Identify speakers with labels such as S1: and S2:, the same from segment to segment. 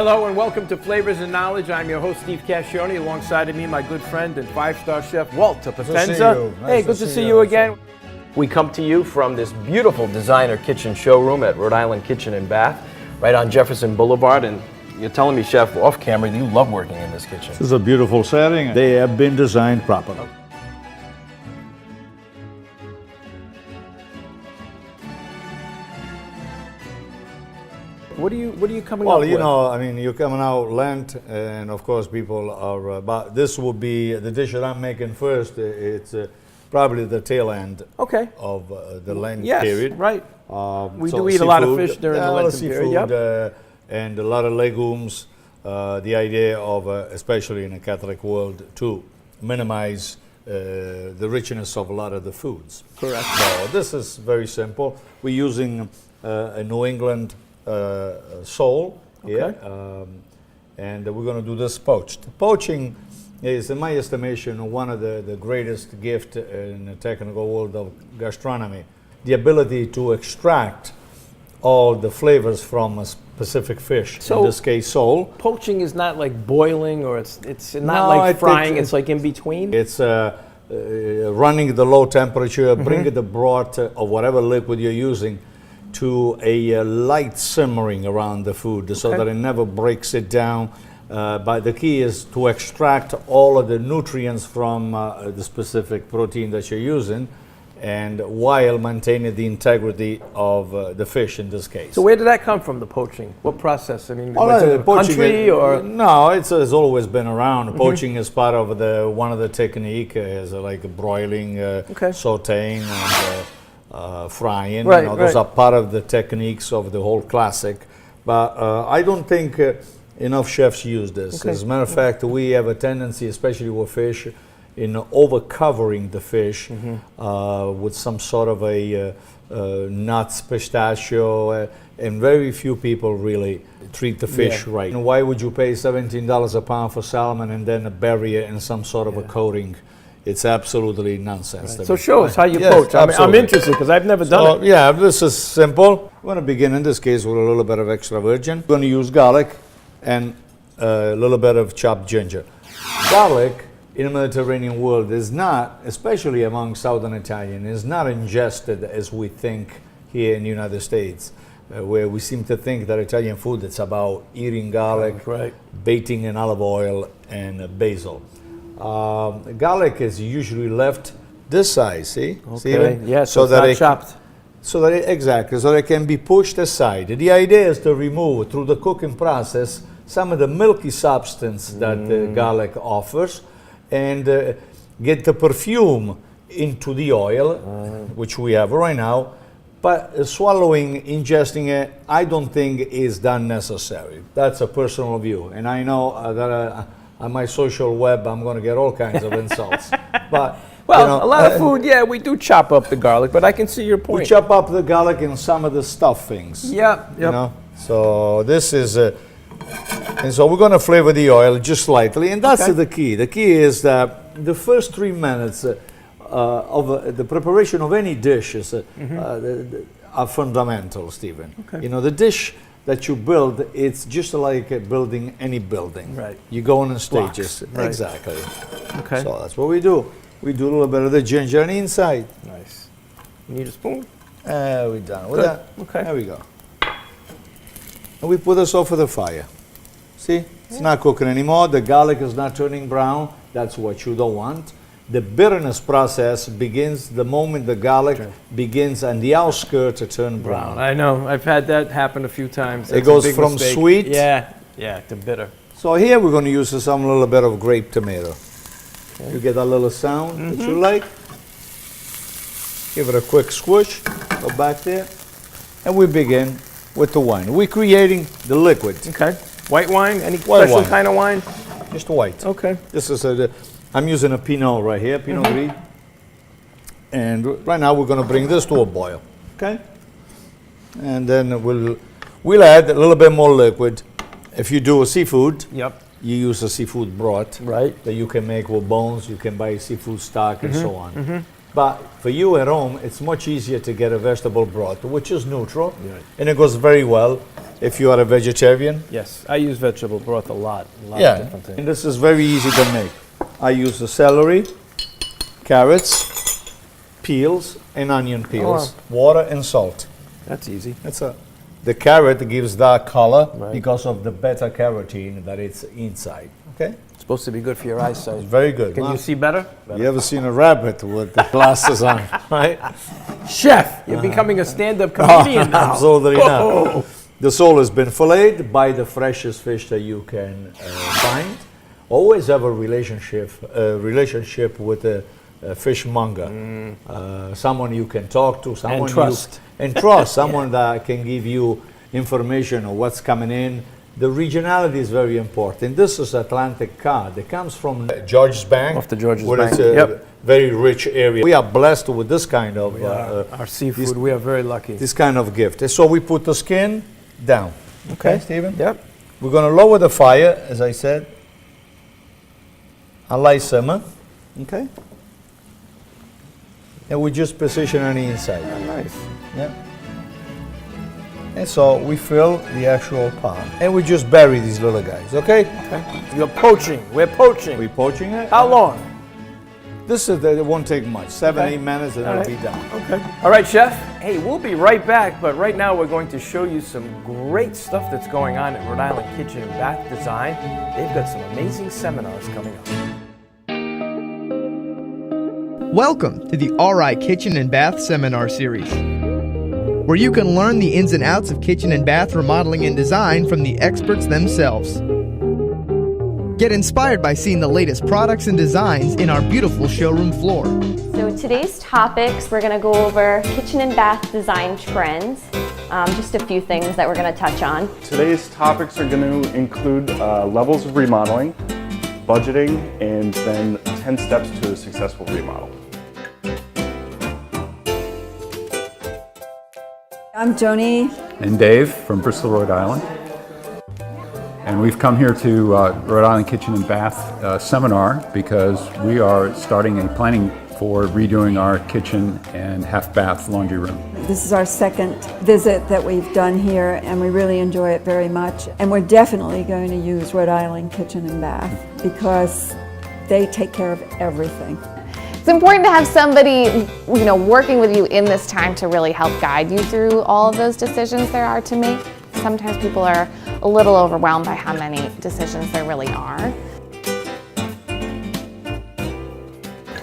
S1: Hello and welcome to Flavors and Knowledge. I'm your host, Steve Cascioni. Alongside of me, my good friend and five-star chef, Walter Potenza. Hey, good to see you again. We come to you from this beautiful designer kitchen showroom at Rhode Island Kitchen and Bath, right on Jefferson Boulevard. And you're telling me, Chef, off camera, you love working in this kitchen.
S2: This is a beautiful setting. They have been designed properly.
S1: What are you coming up
S2: Well,
S1: with?
S2: you know, I mean, you're coming out Lent, and of course people are, but this will be, the dish that I'm making first, it's probably the tail end of the Lent period.
S1: Right. We
S2: So
S1: do eat a lot of fish during the Lenten
S2: seafood,
S1: period. Yep.
S2: And a lot of legumes. The idea of, especially in a Catholic world, to minimize the richness of a lot of the foods.
S1: Correct.
S2: So this is very simple. We're using a New England sole here, and we're going to do this poached. Poaching is, in my estimation, one of the greatest gifts in the technical world of gastronomy. The ability to extract all the flavors from a specific fish,
S1: So
S2: in this case sole.
S1: Poaching is not like boiling, or it's not
S2: No,
S1: like
S2: I think
S1: frying, it's like in between?
S2: It's running the low temperature, bringing the broth of whatever liquid you're using to a light simmering around the food so that it never breaks it down. But the key is to extract all of the nutrients from the specific protein that you're using, and while maintaining the integrity of the fish in this case.
S1: So where did that come from, the poaching? What process? I mean,
S2: Well,
S1: was it a
S2: poaching
S1: country or?
S2: No, it's always been around. Poaching is part of one of the technique, is like broiling, sautéing, and frying.
S1: Right,
S2: you know, those
S1: right.
S2: are part of the techniques of the whole classic. But I don't think enough chefs use this. As a matter of fact, we have a tendency, especially with fish, in over-covering the fish with some sort of a nuts, pistachio, and very few people really treat the fish right. And why would you pay $17 a pound for salmon and then bury it in some sort of a coating? It's absolutely nonsense.
S1: So show us how you poach. I'm interested because I've never done it.
S2: Yeah, this is simple. We're going to begin in this case with a little bit of extra virgin. We're going to use garlic and a little bit of chopped ginger. Garlic in the Mediterranean world is not, especially among Southern Italian, is not ingested as we think here in the United States, where we seem to think that Italian food is about eating garlic, baiting in olive oil and basil. Garlic is usually left this size, see?
S1: Okay, yeah, so
S2: that
S1: it's not chopped.
S2: So that exactly, so that it can be pushed aside. The idea is to remove, through the cooking process, some of the milky substance that garlic offers, and get the perfume into the oil, which we have right now. But swallowing, ingesting it, I don't think is done necessary. That's a personal view, and I know that on my social web I'm going to get all kinds of insults. But
S1: well,
S2: you know,
S1: a lot of food, we do chop up the garlic, but I can see your point.
S2: we chop up the garlic in some of the stuffings.
S1: Yep.
S2: You know, so this is, and so we're going to flavor the oil just slightly, and that's the key. The key is that the first 3 minutes of the preparation of any dish are fundamental, Stephen. You know, the dish that you build, it's just like building any building.
S1: Right.
S2: You go in stages.
S1: Right.
S2: Exactly.
S1: Okay.
S2: So that's what we do. We do a little bit of the ginger on the inside.
S1: Nice. You need a spoon?
S2: We're done with that.
S1: Okay.
S2: There we go. And we put this over the fire. See? It's not cooking anymore. The garlic is not turning brown. That's what you don't want. The bitterness process begins the moment the garlic begins on the outskirts to turn brown.
S1: I know. I've had that happen a few times.
S2: It goes from sweet.
S1: To bitter.
S2: So here we're going to use some little bit of grape tomato. You get that little sound that you like. Give it a quick squish. Go back there. And we begin with the wine. We're creating the liquid.
S1: Okay. White wine? Any
S2: White
S1: special
S2: wine.
S1: kind of wine?
S2: Just white.
S1: Okay.
S2: This is I'm using a Pinot right here, Pinot Gris. And right now we're going to bring this to a boil. Okay? And then we'll add a little bit more liquid. If you do a seafood, you use a seafood broth
S1: Right.
S2: that you can make with bones. You can buy seafood stock and so on. But for you at home, it's much easier to get a vegetable broth, which is neutral, and it goes very well if you are a vegetarian.
S1: Yes, I use vegetable broth a lot of different things.
S2: And this is very easy to make. I use the celery, carrots, peels, and onion peels, water and salt.
S1: That's easy.
S2: The carrot gives that color because of the beta carotene that it's inside. Okay?
S1: It's supposed to be good for your eyesight.
S2: It's very good.
S1: Can you see better?
S2: You ever seen a rabbit with the glasses on, right?
S1: Chef, you're becoming a stand-up comedian now.
S2: Absolutely not. The sole has been filleted by the freshest fish that you can find. Always have a relationship with a fishmonger, someone you can talk to, someone someone that can give you information on what's coming in. The regionality is very important. This is Atlantic cod. It comes from Georges Bank.
S1: Off the Georges
S2: where
S1: Bank.
S2: It's a very rich area. We are blessed with this kind of
S1: our seafood. We are very lucky.
S2: This kind of gift. So we put the skin down. Okay, Stephen?
S1: Yep.
S2: We're going to lower the fire, as I said. A light simmer. Okay. And we just position on the inside.
S1: Nice.
S2: Yeah. And so we fill the actual pot. And we just bury these little guys, okay?
S1: Okay. You're poaching. We're poaching.
S2: We're poaching it.
S1: How long?
S2: It won't take much. 7-8 minutes and it'll be done.
S1: Okay. All right, Chef. Hey, we'll be right back, but right now we're going to show you some great stuff that's going on at Rhode Island Kitchen and Bath Design. They've got some amazing seminars coming up.
S3: Welcome to the RI Kitchen and Bath Seminar Series, where you can learn the ins and outs of kitchen and bath remodeling and design from the experts themselves. Get inspired by seeing the latest products and designs in our beautiful showroom floor.
S4: So today's topics, we're going to go over kitchen and bath design trends, just a few things that we're going to touch on.
S5: Today's topics are going to include levels of remodeling, budgeting, and then 10 steps to a successful remodel.
S6: I'm Joni.
S7: And Dave from Bristol, Rhode Island. And we've come here to Rhode Island Kitchen and Bath seminar because we are planning for redoing our kitchen and half bath laundry room.
S6: This is our second visit that we've done here, and we really enjoy it very much. And we're definitely going to use Rhode Island Kitchen and Bath because they take care of everything.
S8: It's important to have somebody, working with you in this time to really help guide you through all of those decisions there are to make. Sometimes people are a little overwhelmed by how many decisions there really are.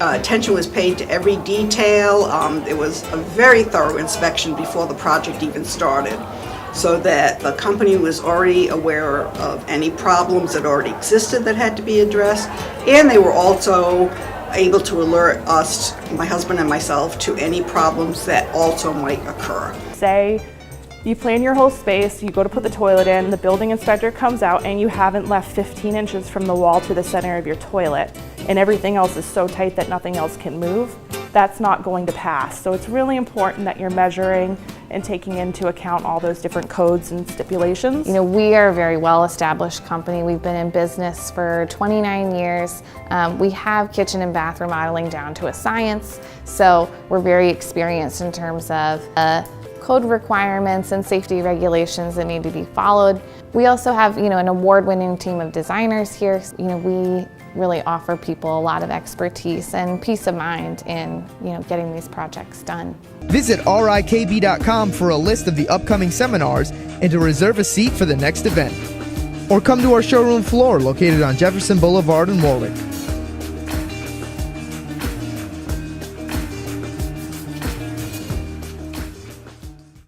S9: Attention was paid to every detail. There was a very thorough inspection before the project even started, so that the company was already aware of any problems that already existed that had to be addressed, and they were also able to alert us, my husband and myself, to any problems that also might occur.
S10: Say you plan your whole space, you go to put the toilet in, the building inspector comes out and you haven't left 15 inches from the wall to the center of your toilet, and everything else is so tight that nothing else can move. That's not going to pass. So it's really important that you're measuring and taking into account all those different codes and stipulations.
S8: We are a very well-established company. We've been in business for 29 years. We have kitchen and bath remodeling down to a science, so we're very experienced in terms of code requirements and safety regulations that need to be followed. We also have, an award-winning team of designers here. We really offer people a lot of expertise and peace of mind in, getting these projects done.
S3: Visit RIKB.com for a list of the upcoming seminars and to reserve a seat for the next event. Or come to our showroom floor located on Jefferson Boulevard in Warwick.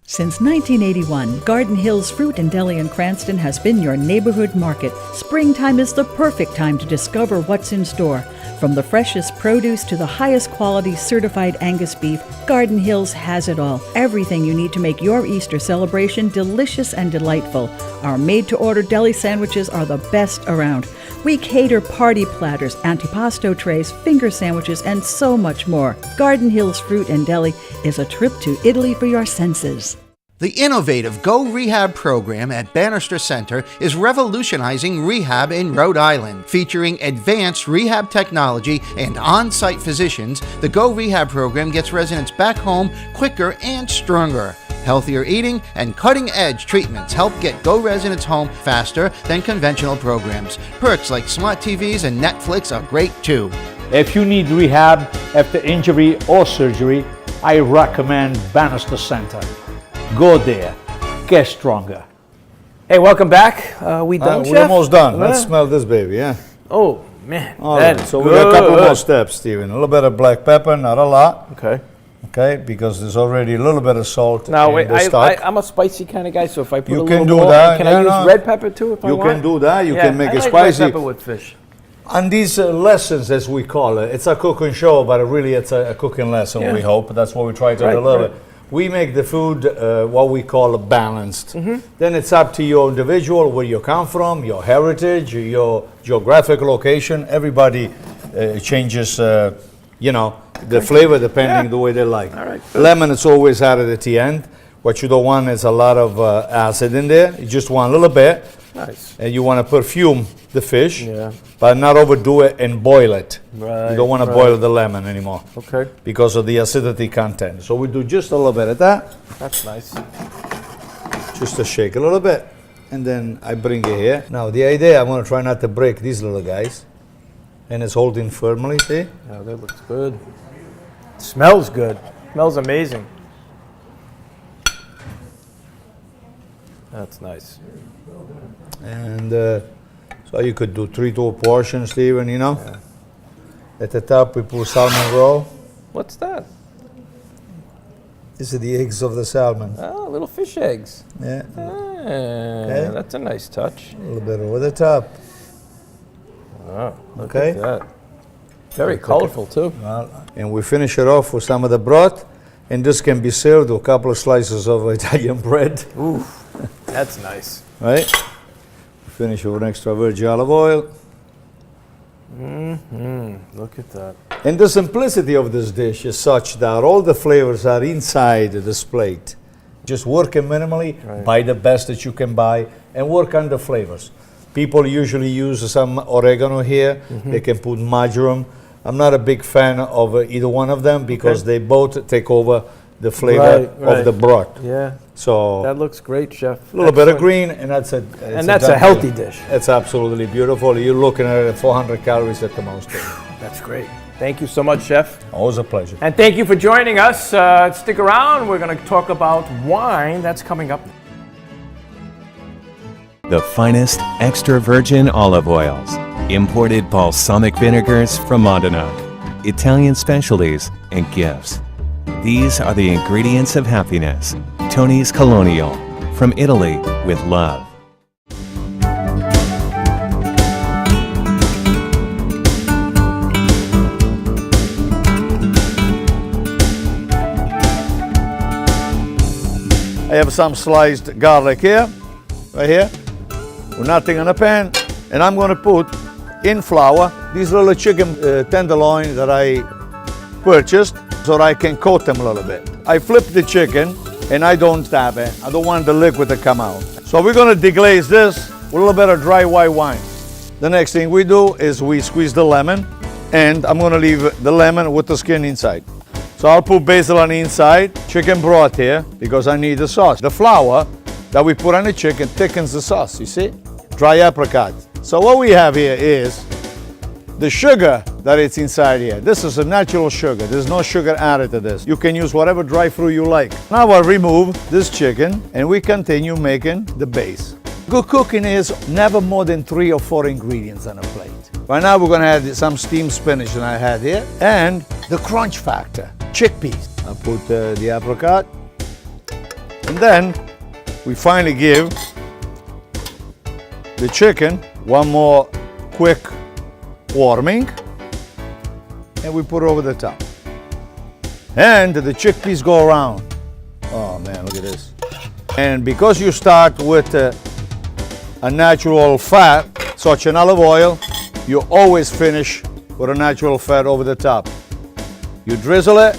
S11: Since 1981, Garden Hills Fruit and Deli in Cranston has been your neighborhood market. Springtime is the perfect time to discover what's in store. From the freshest produce to the highest quality certified Angus beef, Garden Hills has it all. Everything you need to make your Easter celebration delicious and delightful. Our made-to-order deli sandwiches are the best around. We cater party platters, antipasto trays, finger sandwiches, and so much more. Garden Hills Fruit and Deli is a trip to Italy for your senses.
S12: The innovative Go Rehab program at Bannister Center is revolutionizing rehab in Rhode Island. Featuring advanced rehab technology and on-site physicians, the Go Rehab program gets residents back home quicker and stronger. Healthier eating and cutting-edge treatments help get Go residents home faster than conventional programs. Perks like smart TVs and Netflix are great too.
S13: If you need rehab after injury or surgery, I recommend Bannister Center. Go there, get stronger.
S1: Hey, welcome back. We done,
S2: We're
S1: Chef?
S2: almost done. Let's smell this baby, yeah.
S1: Oh, man.
S2: All
S1: that
S2: right,
S1: is
S2: so we got a couple
S1: good.
S2: more steps, Stephen. A little bit of black pepper, not a lot.
S1: Okay.
S2: Okay, because there's already a little bit of salt
S1: Now,
S2: in
S1: wait,
S2: the stock.
S1: I'm a spicy kind of guy, so if I put
S2: You
S1: a
S2: can
S1: little
S2: do
S1: more,
S2: that,
S1: can
S2: yeah,
S1: I use
S2: no.
S1: red pepper too if I
S2: You
S1: want?
S2: can do that. You
S1: Yeah,
S2: can make
S1: I
S2: it
S1: like
S2: spicy.
S1: red pepper with fish.
S2: And these lessons, as we call it, it's a cooking show, but really it's a cooking lesson,
S1: Yeah.
S2: we hope. That's what we try to
S1: Right,
S2: deliver.
S1: right.
S2: We make the food what we call balanced.
S1: Mm-hmm.
S2: Then it's up to your individual, where you come from, your heritage, your geographic location. Everybody changes, the flavor depending the way they like.
S1: All right, good.
S2: Lemon is always added at the end. What you don't want is a lot of acid in there. You just want a little bit.
S1: Nice.
S2: And you want to perfume the fish,
S1: Yeah.
S2: but not overdo it and boil it.
S1: Right,
S2: You don't want to
S1: right.
S2: boil the lemon anymore
S1: Okay.
S2: because of the acidity content. So we do just a little bit of that,
S1: That's nice.
S2: just to shake a little bit, and then I bring it here. Now the idea, I'm going to try not to break these little guys, and it's holding firmly, see?
S1: Yeah, that looks good. Smells good. Smells amazing. That's nice.
S2: And so you could do 3-2 portions, Stephen,
S1: Yeah.
S2: At the top we put salmon roe.
S1: What's that?
S2: These are the eggs of the salmon.
S1: Oh, little fish eggs.
S2: Yeah,
S1: Ah, That's a nice touch.
S2: a little bit over the top.
S1: Oh, look
S2: Okay.
S1: at that. Very colorful too.
S2: And we finish it off with some of the broth, and this can be served with a couple of slices of Italian bread.
S1: Ooh, that's nice.
S2: Right? Finish with an extra virgin olive oil.
S1: Look at that.
S2: And the simplicity of this dish is such that all the flavors are inside this plate. Just working minimally,
S1: Right.
S2: buy the best that you can buy, and work on the flavors. People usually use some oregano here. They can put marjoram. I'm not a big fan of either one of them because they both take over the flavor
S1: Right,
S2: of the broth.
S1: Yeah,
S2: So
S1: that looks great, Chef.
S2: a little bit of
S1: Excellent.
S2: green, and that's it.
S1: And that's a healthy dish.
S2: It's absolutely beautiful. You're looking at 400 calories at the most.
S1: That's great. Thank you so much, Chef.
S2: Always a pleasure.
S1: And thank you for joining us. Stick around. We're going to talk about wine. That's coming up.
S14: The finest extra virgin olive oils, imported balsamic vinegars from Modena, Italian specialties, and gifts. These are the ingredients of happiness. Tony's Colonial, from Italy with love.
S2: I have some sliced garlic here, right here, with nothing in the pan, and I'm going to put in flour these little chicken tenderloin that I purchased so that I can coat them a little bit. I flip the chicken and I don't tap it. I don't want the liquid to come out. So we're going to deglaze this with a little bit of dry white wine. The next thing we do is we squeeze the lemon, and I'm going to leave the lemon with the skin inside. So I'll put basil on the inside, chicken broth here, because I need the sauce. The flour that we put on the chicken thickens the sauce, you see? Dry apricot. So what we have here is the sugar that it's inside here. This is a natural sugar. There's no sugar added to this. You can use whatever dry fruit you like. Now I'll remove this chicken and we continue making the base. Good cooking is never more than 3 or 4 ingredients on a plate. Right now we're gonna add some steamed spinach that I had here and the crunch factor, chickpeas. I'll put the apricot, and then we finally give the chicken one more quick warming, and we put it over the top. And the chickpeas go around. Oh man, look at this. And because you start with a natural fat, such an olive oil, you always finish with a natural fat over the top. You drizzle it,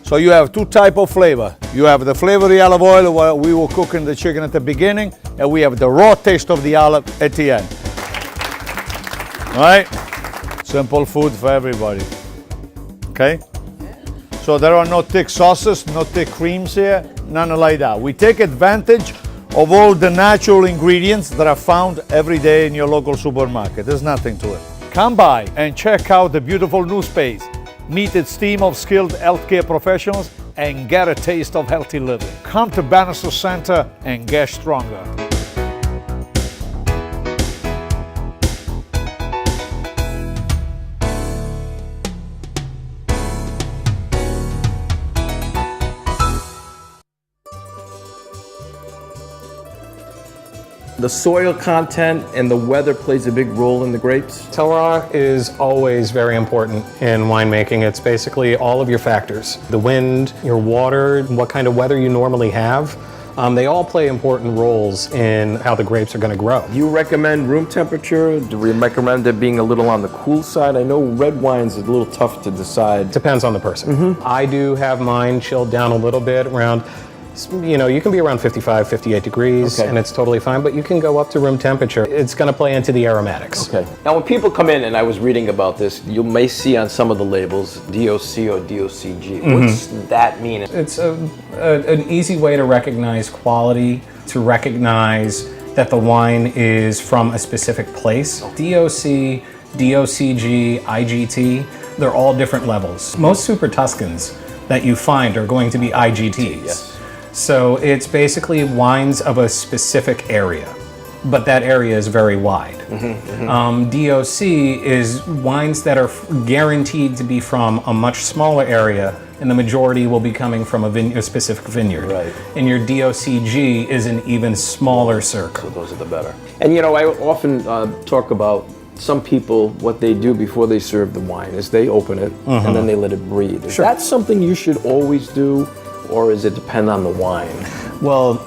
S2: so you have 2 types of flavor. You have the flavor of the olive oil while we were cooking the chicken at the beginning, and we have the raw taste of the olive at the end. All right? Simple food for everybody. Okay? So there are no thick sauces, no thick creams here, none like that. We take advantage of all the natural ingredients that are found every day in your local supermarket. There's nothing to it. Come by and check out the beautiful new space. Meet its team of skilled healthcare professionals and get a taste of healthy living. Come to Bannister Center and get stronger.
S1: The soil content and the weather plays a big role in the grapes?
S15: Terroir is always very important in winemaking. It's basically all of your factors. The wind, your water, what kind of weather you normally have. They all play important roles in how the grapes are going to grow.
S1: Do you recommend room temperature? Do we recommend it being a little on the cool side? I know red wines is a little tough to decide.
S15: Depends on the person. I do have mine chilled down a little bit around, you know, you can be around 55, 58 degrees, and it's totally fine, but you can go up to room temperature. It's going to play into the aromatics.
S1: Okay. Now, when people come in, and I was reading about this, you may see on some of the labels DOC or DOCG. What's that mean?
S15: It's an easy way to recognize quality, to recognize that the wine is from a specific place. DOC, DOCG, IGT, they're all different levels. Most Super Tuscans that you find are going to be IGTs.
S1: Yes.
S15: So it's basically wines of a specific area, but that area is very wide. DOC is wines that are guaranteed to be from a much smaller area, and the majority will be coming from a specific vineyard.
S1: Right.
S15: And your DOCG is an even smaller circle.
S1: So those are the better. And you know, I often talk about some people, what they do before they serve the wine is they open it and then they let it breathe. Is that something you should always do? Or does it depend on the wine?
S15: Well,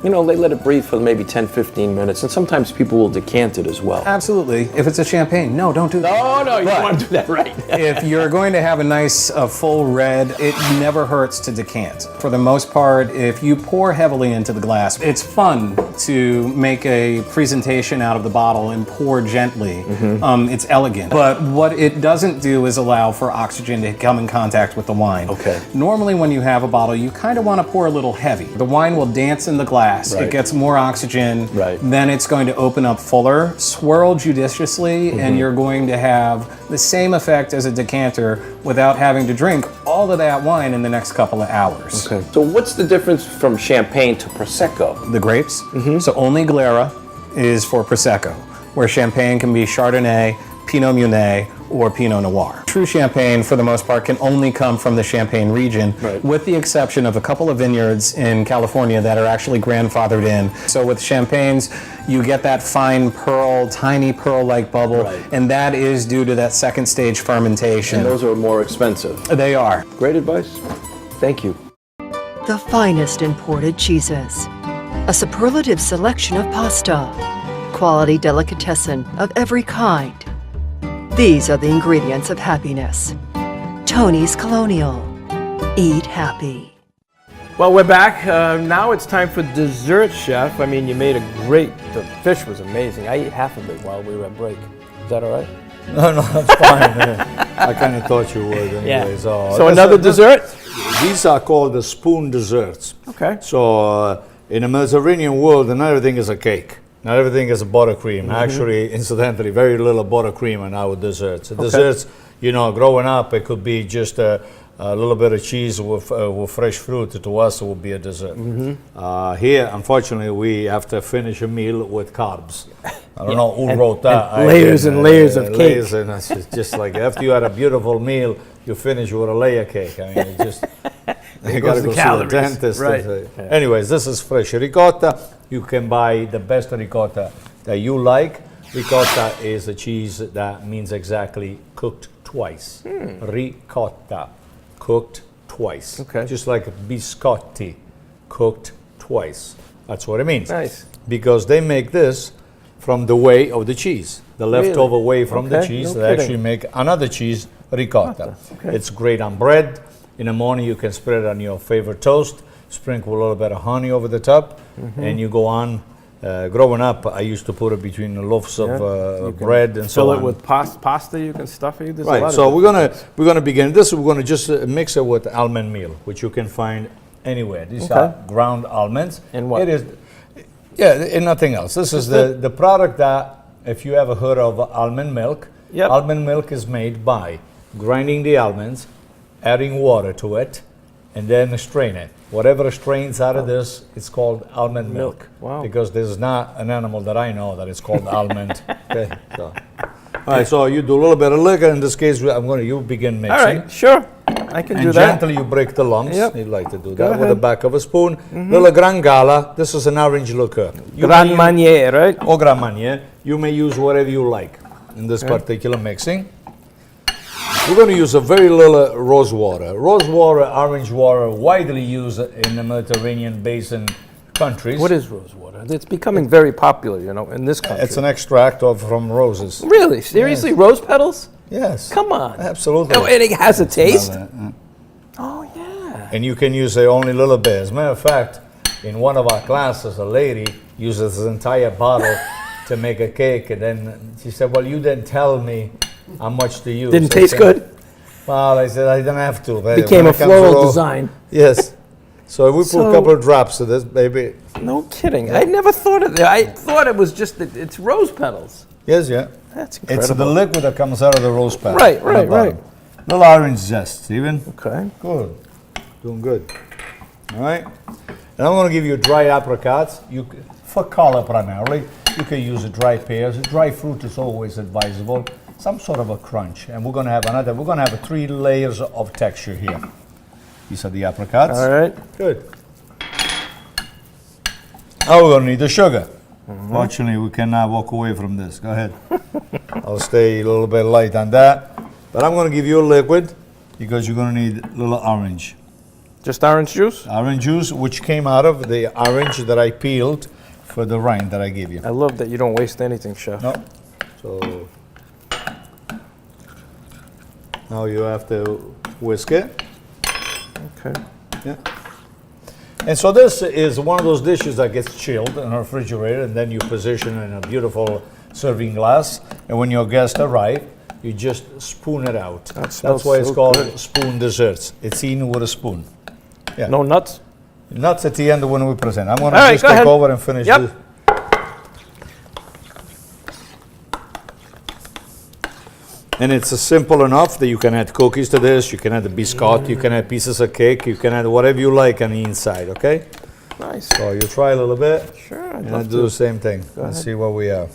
S1: you know, they let it breathe for maybe 10, 15 minutes, and sometimes people will decant it as well.
S15: Absolutely. If it's a champagne, no, don't do that.
S1: No, you don't want to do that, right?
S15: If you're going to have a nice full red, it never hurts to decant. For the most part, if you pour heavily into the glass, it's fun to make a presentation out of the bottle and pour gently. It's elegant. But what it doesn't do is allow for oxygen to come in contact with the wine.
S1: Okay.
S15: Normally when you have a bottle, you kind of want to pour a little heavy. The wine will dance in the glass. It gets more oxygen. Then it's going to open up fuller. Swirl judiciously, and you're going to have the same effect as a decanter without having to drink all of that wine in the next couple of hours.
S1: Okay. So what's the difference from Champagne to Prosecco?
S15: The grapes. So only Glera is for Prosecco, where Champagne can be Chardonnay, Pinot Meunier, or Pinot Noir. True Champagne, for the most part, can only come from the Champagne region, with the exception of a couple of vineyards in California that are actually grandfathered in. So with Champagnes, you get that fine pearl, tiny pearl-like bubble, and that is due to that second stage fermentation.
S1: And those are more expensive.
S15: They are.
S1: Great advice. Thank you.
S16: The finest imported cheeses. A superlative selection of pasta. Quality delicatessen of every kind. These are the ingredients of happiness. Tony's Colonial. Eat happy.
S1: Well, we're back. Now it's time for dessert, Chef. I mean, you made the fish was amazing. I ate half of it while we were at break. Is that all right?
S2: No, that's fine. I kind of thought you would anyway.
S1: So another dessert?
S2: These are called the spoon desserts.
S1: Okay.
S2: So in the Mediterranean world, not everything is a cake. Not everything is a buttercream. Actually, incidentally, very little buttercream in our desserts. Desserts, you know, growing up, it could be just a little bit of cheese with fresh fruit. To us, it would be a dessert. Here, unfortunately, we have to finish a meal with carbs. I don't know who wrote that.
S1: Layers and layers of cake.
S2: And it's just like after you had a beautiful meal, you finish with a layer cake. I mean, it just you got to go to the dentist. Anyways, this is fresh ricotta. You can buy the best ricotta that you like. Ricotta is a cheese that means exactly cooked twice. Ricotta, cooked twice.
S1: Okay.
S2: Just like biscotti, cooked twice. That's what it means.
S1: Nice.
S2: Because they make this from the whey of the cheese. The leftover whey from the cheese.
S1: No
S2: they
S1: kidding.
S2: actually make another cheese, ricotta. It's great on bread. In the morning you can spread it on your favorite toast. sprinkle a little bit of honey over the top, and you go on. Growing up, I used to put it between the loaves of bread and so
S1: fill
S2: on.
S1: it with pasta. You can stuff it. There's a lot
S2: Right.
S1: of
S2: So
S1: different
S2: we're gonna begin this. We're gonna just mix it with almond meal, which you can find anywhere. These are ground almonds.
S1: And what?
S2: It is. Yeah, and nothing else. This is the product that, if you ever heard of almond milk, almond milk is made by grinding the almonds, adding water to it, and then strain it. Whatever strains out of this, it's called almond milk.
S1: Wow.
S2: Because there's not an animal that I know that is called almond. Okay. So. All right, so you do a little bit of liquor. In this case, you begin mixing.
S1: All right, sure. I can do
S2: And
S1: that.
S2: gently you break the lumps.
S1: Yep.
S2: You like to do
S1: Go
S2: that with the
S1: ahead.
S2: back of a spoon. Little Gran Gala. This is an orange liqueur.
S1: Grand Marnier, right?
S2: Or Grand Marnier. You may use whatever you like in this particular mixing. We're going to use a very little rose water. Rose water, orange water, widely used in the Mediterranean basin countries.
S1: What is rose water? It's becoming very popular, in this country.
S2: It's an extract from roses.
S1: Really? Seriously?
S2: Yes.
S1: Rose petals?
S2: Yes.
S1: Come on.
S2: Absolutely.
S1: Oh, and it has a taste?
S2: Oh, yeah. And you can use it only a little bit. As a matter of fact, in one of our classes, a lady uses this entire bottle to make a cake, and then she said, well, you didn't tell me how much to use.
S1: Didn't
S2: I
S1: taste
S2: said,
S1: good?
S2: Well, I said, I don't have to. But
S1: Became
S2: when
S1: a
S2: it comes
S1: floral
S2: to
S1: design.
S2: Yes. So we put a couple of drops of this, baby.
S1: No kidding. I never thought of that. I thought it was just that it's rose petals.
S2: Yes, yeah.
S1: That's
S2: It's
S1: incredible.
S2: the liquid that comes out of the rose petal.
S1: Right,
S2: on the
S1: right,
S2: bottom.
S1: right.
S2: Little orange zest, Stephen.
S1: Okay.
S2: Good. Doing good. All right. And I'm going to give you dry apricots. For color primarily. You can use dry pears. Dry fruit is always advisable. Some sort of a crunch. And we're going to have 3 layers of texture here. These are the apricots.
S1: All right.
S2: Good. Now we're going to need the sugar. Fortunately, we cannot walk away from this. Go ahead. I'll stay a little bit light on that. But I'm going to give you a liquid because you're going to need a little orange.
S1: Just orange juice?
S2: Orange juice, which came out of the orange that I peeled for the rind that I gave you.
S1: I love that you don't waste anything, Chef.
S2: No. So now you have to whisk it.
S1: Okay.
S2: Yeah. And so this is one of those dishes that gets chilled in a refrigerator, and then you position in a beautiful serving glass. And when your guests arrive, you just spoon it out. That's why it's called spoon desserts. It's eaten with a spoon. Yeah.
S1: No nuts?
S2: Nuts at the end when we present. I'm going to
S1: All right,
S2: just
S1: go
S2: take
S1: ahead.
S2: over and finish
S1: Yep.
S2: this. And it's simple enough that you can add cookies to this, you can add a biscuit, you can add pieces of cake, you can add whatever you like on the inside, okay?
S1: Nice.
S2: So you try a little bit.
S1: Sure, I'd
S2: And
S1: love
S2: I'll do
S1: to.
S2: the same thing.
S1: Go
S2: Let's
S1: ahead.
S2: see what we have.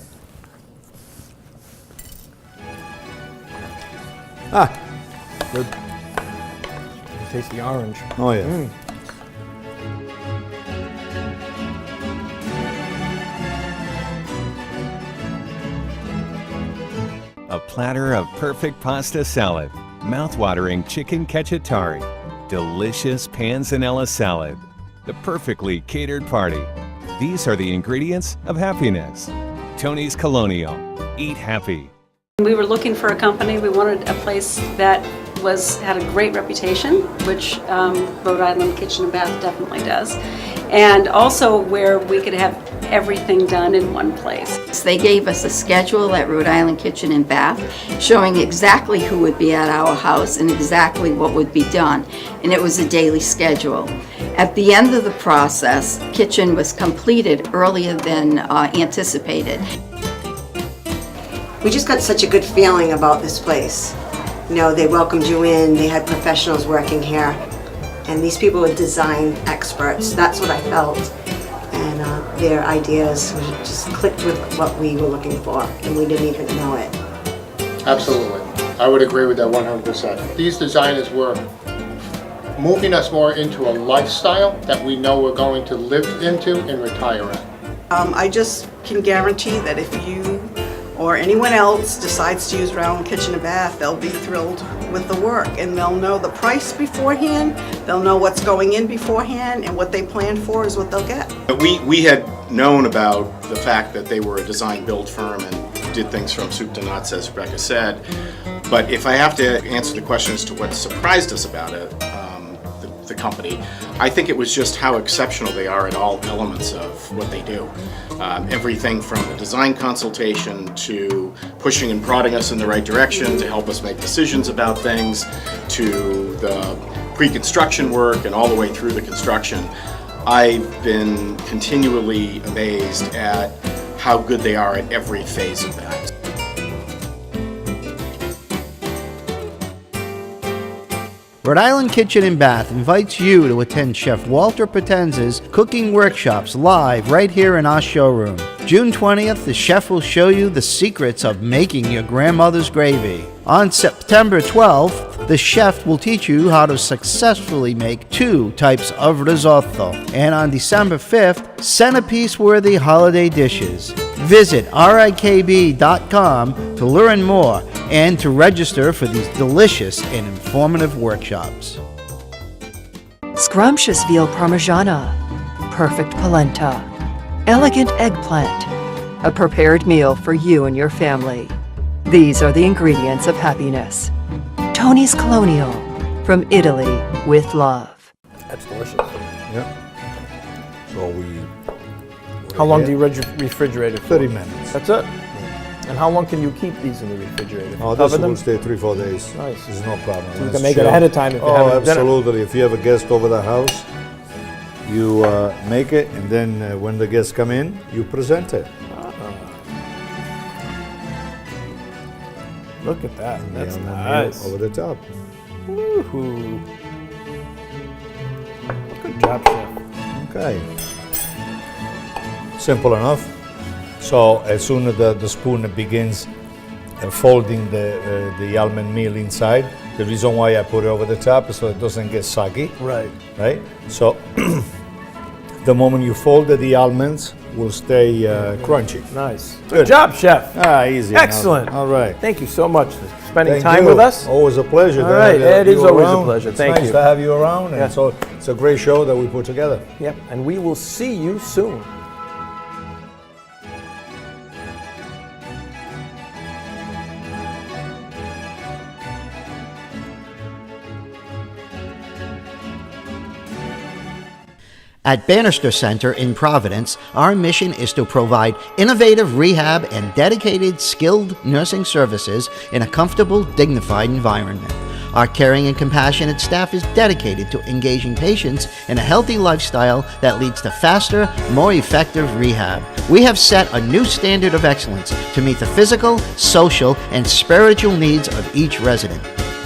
S1: Good. You taste the orange.
S2: Oh, yeah.
S14: A platter of perfect pasta salad, mouth-watering chicken cacciatore, delicious panzanella salad, the perfectly catered party. These are the ingredients of happiness. Tony's Colonial. Eat happy.
S17: We were looking for a company. We wanted a place that had a great reputation, which Rhode Island Kitchen and Bath definitely does, and also where we could have everything done in one place.
S18: They gave us a schedule at Rhode Island Kitchen and Bath showing exactly who would be at our house and exactly what would be done, and it was a daily schedule. At the end of the process, kitchen was completed earlier than anticipated.
S19: We just got such a good feeling about this place. You know, they welcomed you in, they had professionals working here, and these people were design experts. That's what I felt. And their ideas just clicked with what we were looking for, and we didn't even know it.
S20: Absolutely. I would agree with that 100%. These designers were moving us more into a lifestyle that we know we're going to live into and retire in.
S9: I just can guarantee that if you or anyone else decides to use Rhode Island Kitchen and Bath, they'll be thrilled with the work, and they'll know the price beforehand, they'll know what's going in beforehand, and what they plan for is what they'll get.
S21: We had known about the fact that they were a design build firm and did things from soup to nuts, as Rebecca said. But if I have to answer the question as to what surprised us about it, the the company. I think it was just how exceptional they are at all elements of what they do. Everything from the design consultation to pushing and prodding us in the right direction to help us make decisions about things, to the pre-construction work and all the way through the construction. I've been continually amazed at how good they are at every phase of that.
S12: Rhode Island Kitchen and Bath invites you to attend Chef Walter Potenz's cooking workshops live right here in our showroom. June 20th, the chef will show you the secrets of making your grandmother's gravy. On September 12th, the chef will teach you how to successfully make 2 types of risotto. And on December 5th, centerpiece-worthy holiday dishes. Visit rikb.com to learn more and to register for these delicious and informative workshops.
S16: Scrumptious veal parmigiana, perfect polenta, elegant eggplant, a prepared meal for you and your family. These are the ingredients of happiness. Tony's Colonial, from Italy with love.
S1: That's delicious.
S2: Yeah. So we...
S1: How long do you refrigerate it for?
S2: 30 minutes.
S1: That's it? And how long can you keep these in the refrigerator?
S2: Oh, this will stay 3-4 days.
S1: Nice.
S2: There's no problem.
S1: So you
S2: It's
S1: can make it
S2: chill.
S1: ahead of time if you
S2: Oh,
S1: have dinner.
S2: absolutely. If you have a guest over the house, you make it, and then when the guests come in, you present it.
S1: Look at that. That's
S2: And then
S1: nice.
S2: over the top.
S1: Woohoo. Good job, chef.
S2: Okay. Simple enough. So as soon as the spoon begins folding the almond meal inside, the reason why I put it over the top is so it doesn't get soggy.
S1: Right.
S2: Right? So the moment you fold it, the almonds will stay crunchy.
S1: Nice. Good job, chef.
S2: Easy
S1: Excellent.
S2: enough. All right.
S1: Thank you so much for spending
S2: Thank
S1: time
S2: you.
S1: with us.
S2: Always a pleasure.
S1: All
S2: to
S1: right.
S2: have
S1: It is
S2: you
S1: always a
S2: around.
S1: pleasure.
S2: It's
S1: Thank
S2: nice
S1: you.
S2: to have you around.
S1: Yeah.
S2: And so it's a great show that we put together.
S1: Yep. And we will see you soon.
S12: At Bannister Center in Providence, our mission is to provide innovative rehab and dedicated, skilled nursing services in a comfortable, dignified environment. Our caring and compassionate staff is dedicated to engaging patients in a healthy lifestyle that leads to faster, more effective rehab. We have set a new standard of excellence to meet the physical, social, and spiritual needs of each resident.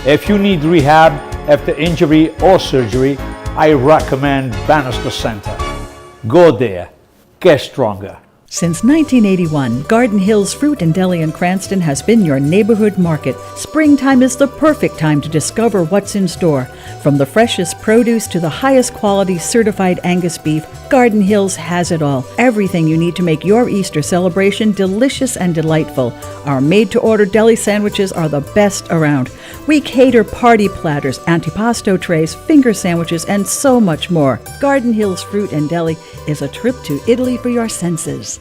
S13: If you need rehab after injury or surgery, I recommend Bannister Center. Go there, get stronger.
S11: Since 1981, Garden Hills Fruit and Deli in Cranston has been your neighborhood market. Springtime is the perfect time to discover what's in store. From the freshest produce to the highest quality certified Angus beef, Garden Hills has it all. Everything you need to make your Easter celebration delicious and delightful. Our made-to-order deli sandwiches are the best around. We cater party platters, antipasto trays, finger sandwiches, and so much more. Garden Hills Fruit and Deli is a trip to Italy for your senses.